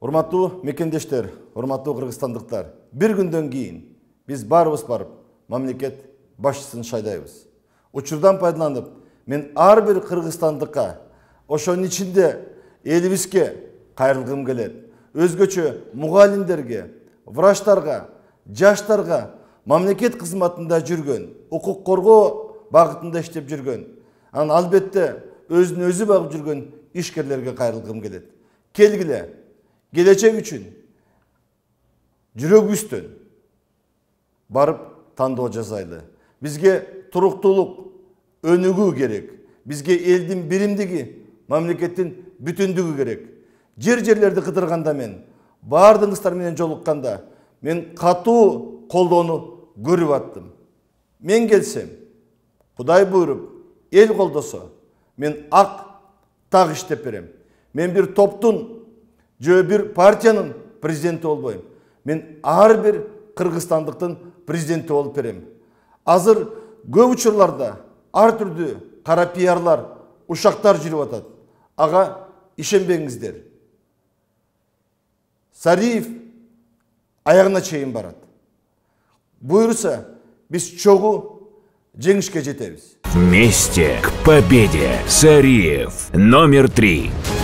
Урматтуу мекендештер, урматтуу кыргызстандыктар, бир күндөн кийин биз баарыбыз барып, мамлекет башчысын шайлайбыз. Учурдан пайдаланып, мен ар бир кыргызстандыкка, ошонун ичинде элибизге кайрылгым келет. Өзгөчө мугалимдерге, врачтарга, жаштарга, мамлекет кызматында жүргөн, укук коргоо багытында иштеп жүргөн, анан албетте өзүн өзү багып жүргөн ишкерлерге кайрылгым келет. Келгиле, келечек үчүн жүрөгүбүздөн барып тандоо жасайлы. Бизге туруктуулук, өнүгүү керек. Бизге элдин биримдиги, мамлекеттин бүтүндүгү керек. Жерлерди кыдырганда мен, баардыгыңыздар менен жолукканда, мен катуу колдоону көрүп аттым. Мен келсем, Кудай буйруп, эл колдосо, мен ак так иштеп берем. Мен бир топтун жөө бир партиянын президенти болбойм. Мен ар бир кыргызстандыктын президенти болуп берем. Азыр көп учурларда ар түрдүү кара пиарлар, ушактар жүрүп атат. Ага ишенбеңиздер. Сариев аягына чейин барат. Буйруса, биз чогуу жеңишке жетебиз. Вместе к победе. Сариев номер 3.